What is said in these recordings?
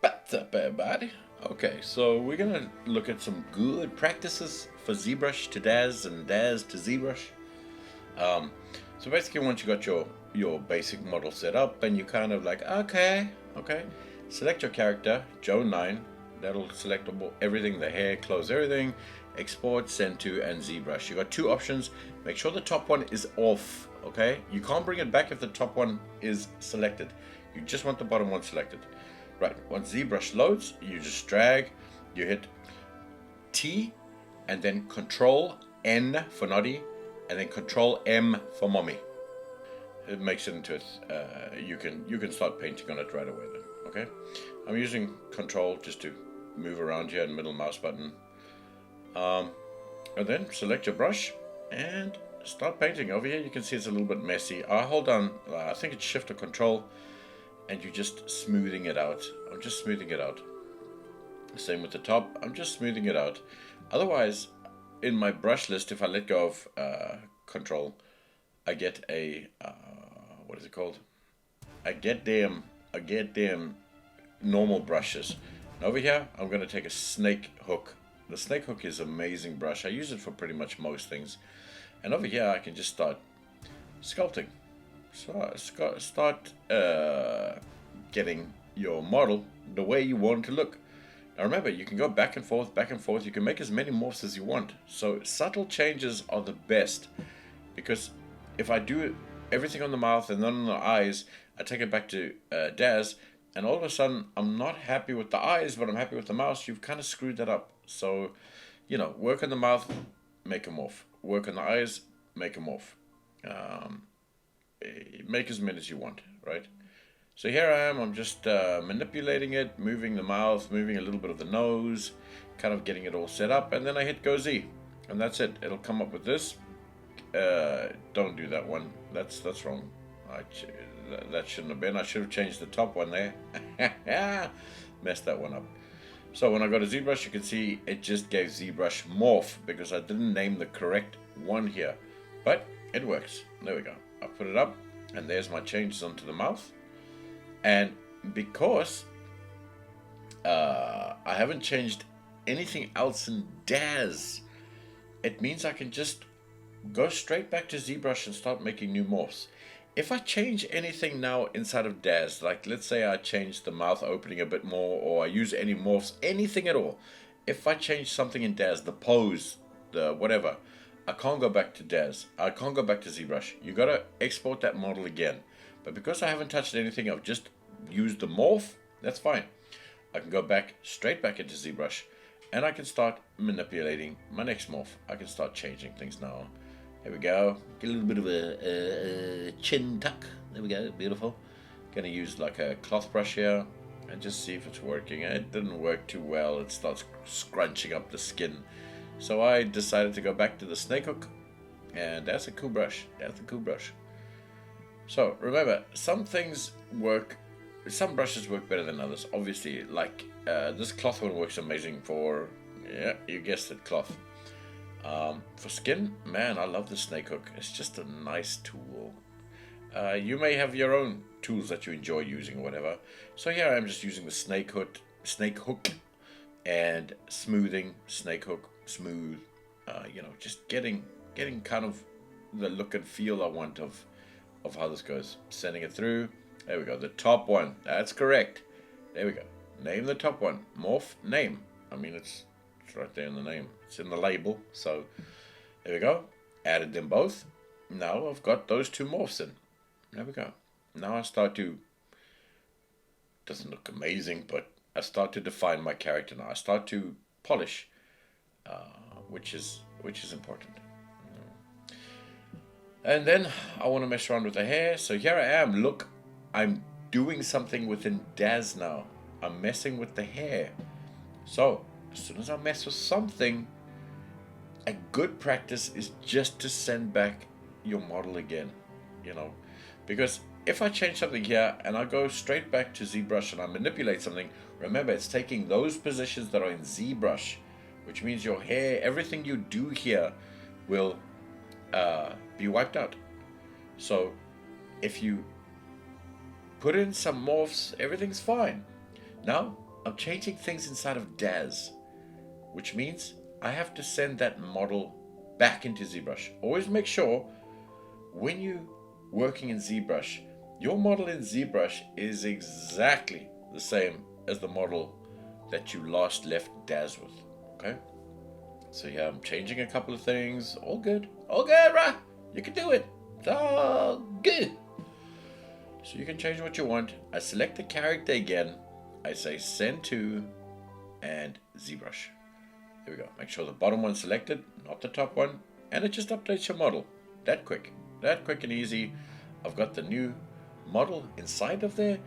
What's up, everybody? Okay, so we're gonna look at some good practices for ZBrush to Daz and Daz to ZBrush. Um, so basically, once you got your basic model set up, and you kind of like, okay, select your character, Joe 9. That'll select everything, the hair, clothes, everything. Export, send to, and ZBrush. You got two options. Make sure the top one is off. Okay, you can't bring it back if the top one is selected. You just want the bottom one selected. Right, once ZBrush loads, you just drag, you hit T, and then Control N for Noddy, and then Control M for Mommy. It makes it into you can start painting on it right away then. Okay, I'm using Control just to move around here and middle mouse button, and then select your brush and start painting. Over here you can see it's a little bit messy. I hold down, I think it's Shift or Control, and you're just smoothing it out. I'm just smoothing it out. Same with the top. I'm just smoothing it out. Otherwise, in my brush list, if I let go of Control, I get a what is it called? I get them normal brushes. And over here, I'm going to take a snake hook. The snake hook is an amazing brush. I use it for pretty much most things. And over here, I can just start sculpting. So start getting your model the way you want it to look. Now remember, you can go back and forth. You can make as many morphs as you want. So subtle changes are the best, because if I do everything on the mouth and then on the eyes, I take it back to Daz, and all of a sudden I'm not happy with the eyes, but I'm happy with the mouth. You've kind of screwed that up. So, work on the mouth, make a morph. Work on the eyes, make a morph. Make as many as you want, right? So here I am, I'm just manipulating it, moving the mouth, moving a little bit of the nose, kind of getting it all set up, and then I hit Go Z, and that's it. It'll come up with this. Don't do that one. That's wrong. That shouldn't have been. I should have changed the top one there. Messed that one up. So when I go to ZBrush, you can see it just gave ZBrush Morph because I didn't name the correct one here. But it works. There we go. I put it up, and there's my changes onto the mouth. And because I haven't changed anything else in Daz, it means I can just go straight back to ZBrush and start making new morphs. If I change anything now inside of Daz, like let's say I change the mouth opening a bit more, or I use any morphs, anything at all, if I change something in Daz, the pose, the whatever, I can't go back to Daz. I can't go back to ZBrush. You gotta export that model again. But because I haven't touched anything, I've just used the morph, that's fine. I can go back, straight back into ZBrush, and I can start manipulating my next morph. I can start changing things now. There we go. Get a little bit of a chin tuck. There we go, beautiful. Gonna use like a cloth brush here and just see if it's working. It didn't work too well. It starts scrunching up the skin. So I decided to go back to the snake hook, and that's a cool brush. That's a cool brush. So remember, some things work, some brushes work better than others. Obviously, like this cloth one works amazing for, yeah, you guessed it, cloth. For skin, man, I love the snake hook. It's just a nice tool. You may have your own tools that you enjoy using or whatever. So here I'm just using the snake hook, and smoothing, snake hook, smooth. Just getting kind of the look and feel I want of how this goes. Sending it through. There we go. The top one. That's correct. There we go. Name the top one. Morph name. I mean, it's right there in the name. It's in the label. So there we go. Added them both. Now I've got those two morphs in. There we go. Now I start to, doesn't look amazing, but I start to define my character now. I start to polish, which is important. And then I want to mess around with the hair. So here I am. Look, I'm doing something within Daz now. I'm messing with the hair. So as soon as I mess with something, a good practice is just to send back your model again. Because if I change something here and I go straight back to ZBrush and I manipulate something, remember it's taking those positions that are in ZBrush, which means your hair, everything you do here will be wiped out. So if you put in some morphs, everything's fine. Now I'm changing things inside of DAZ, which means I have to send that model back into ZBrush. Always make sure when you're working in ZBrush, your model in ZBrush is exactly the same as the model that you last left DAZ with. Okay? So yeah, I'm changing a couple of things. All good. All good, right? You can do it. It's all good. So you can change what you want. I select the character again. I say send to and ZBrush. There we go. Make sure the bottom one's selected, not the top one. And it just updates your model. That quick. That quick and easy. I've got the new model inside of there.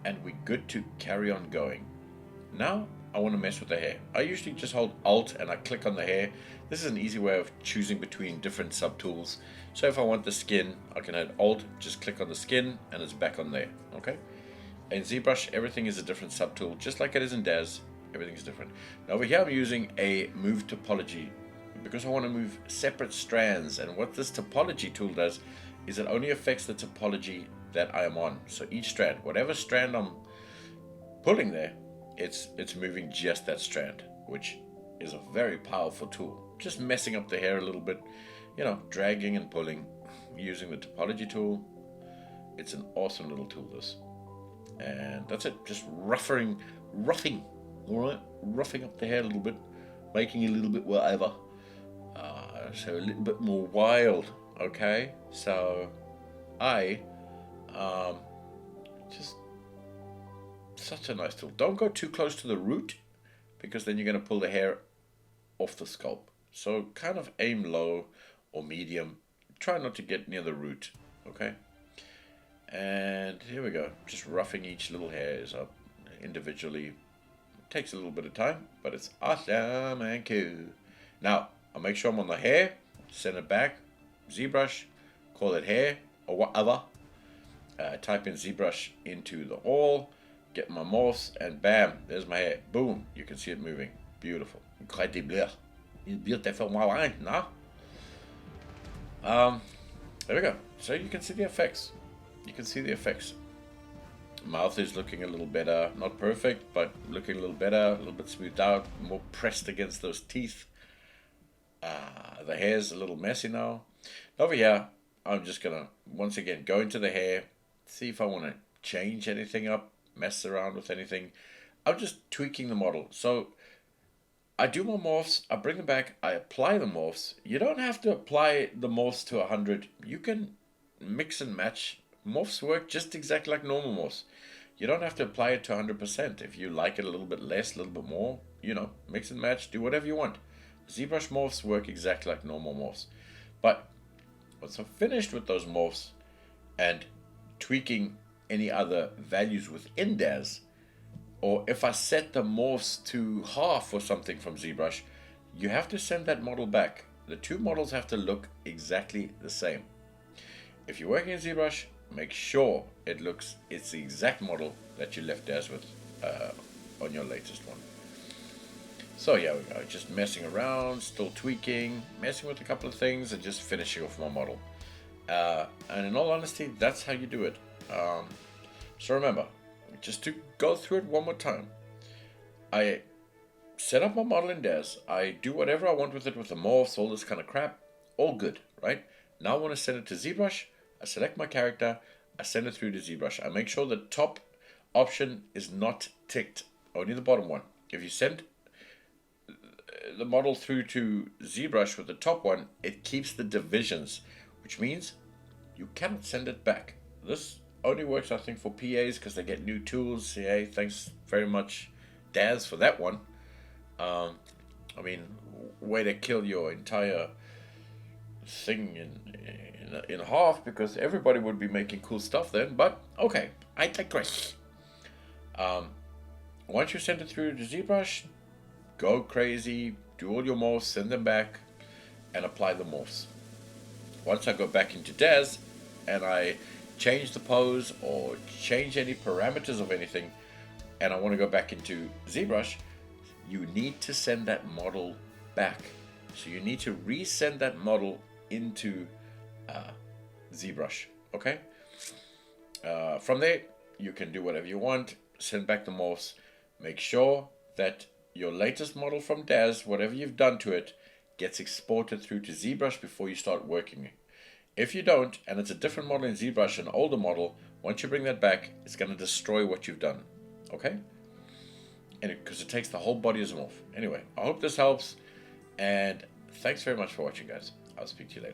And we're good to carry on going. Now I want to mess with the hair. I usually just hold Alt and I click on the hair. This is an easy way of choosing between different subtools. So if I want the skin, I can hit Alt, just click on the skin, and it's back on there. Okay. In ZBrush, everything is a different subtool, just like it is in DAZ. Everything is different. Now over here, I'm using a move topology because I want to move separate strands. And what this topology tool does is it only affects the topology that I am on. So each strand, whatever strand I'm pulling there, it's moving just that strand, which is a very powerful tool. Just messing up the hair a little bit, you know, dragging and pulling, using the topology tool. It's an awesome little tool, this. And that's it, just roughing, all right, roughing up the hair a little bit, making it a little bit whatever, so a little bit more wild. Okay, so I just such a nice tool. Don't go too close to the root because then you're going to pull the hair off the scalp. So kind of aim low or medium. Try not to get near the root. Okay. And here we go. Just roughing each little hairs up individually. It takes a little bit of time, but it's awesome and cool. Now, I'll make sure I'm on the hair. Send it back. ZBrush. Call it hair or whatever. Type in ZBrush into the all. Get my morphs, and bam, there's my hair. Boom, you can see it moving. Beautiful. Incredible. It's beautiful, my line, no? There we go. So you can see the effects. You can see the effects. Mouth is looking a little better. Not perfect, but looking a little better. A little bit smoothed out. More pressed against those teeth. The hair's a little messy now. Over here, I'm just going to, once again, go into the hair. See if I want to change anything up. Mess around with anything. I'm just tweaking the model. So I do my morphs, I bring them back, I apply the morphs. You don't have to apply the morphs to 100. You can mix and match. Morphs work just exactly like normal morphs. You don't have to apply it to 100%. If you like it a little bit less, a little bit more, you know, mix and match, do whatever you want. ZBrush morphs work exactly like normal morphs. But once I'm finished with those morphs and tweaking any other values within DAZ, or if I set the morphs to half or something from ZBrush, you have to send that model back. The two models have to look exactly the same. If you're working in ZBrush, make sure it's the exact model that you left DAZ with on your latest one. So here we go, just messing around, still tweaking, messing with a couple of things, and just finishing off my model. And in all honesty, that's how you do it. So remember, just to go through it one more time, I set up my model in DAZ, I do whatever I want with it, with the morphs, all this kind of crap, all good, right? Now I want to send it to ZBrush, I select my character, I send it through to ZBrush. I make sure the top option is not ticked, only the bottom one. If you send the model through to ZBrush with the top one, it keeps the divisions, which means you cannot send it back. This only works, I think, for PAs because they get new tools. Yeah, thanks very much, DAZ, for that one. I mean, way to kill your entire thing in half, because everybody would be making cool stuff then. But okay, I digress. Once you send it through to ZBrush, go crazy, do all your morphs, send them back, and apply the morphs. Once I go back into DAZ and I change the pose or change any parameters of anything, and I want to go back into ZBrush, you need to send that model back. So you need to resend that model into ZBrush. Okay. From there, you can do whatever you want. Send back the morphs. make sure that your latest model from DAZ, whatever you've done to it, gets exported through to ZBrush before you start working. If you don't, and it's a different model in ZBrush, an older model, once you bring that back, it's going to destroy what you've done. Okay? And because it takes the whole body as a morph. Anyway, I hope this helps, and thanks very much for watching, guys. I'll speak to you later.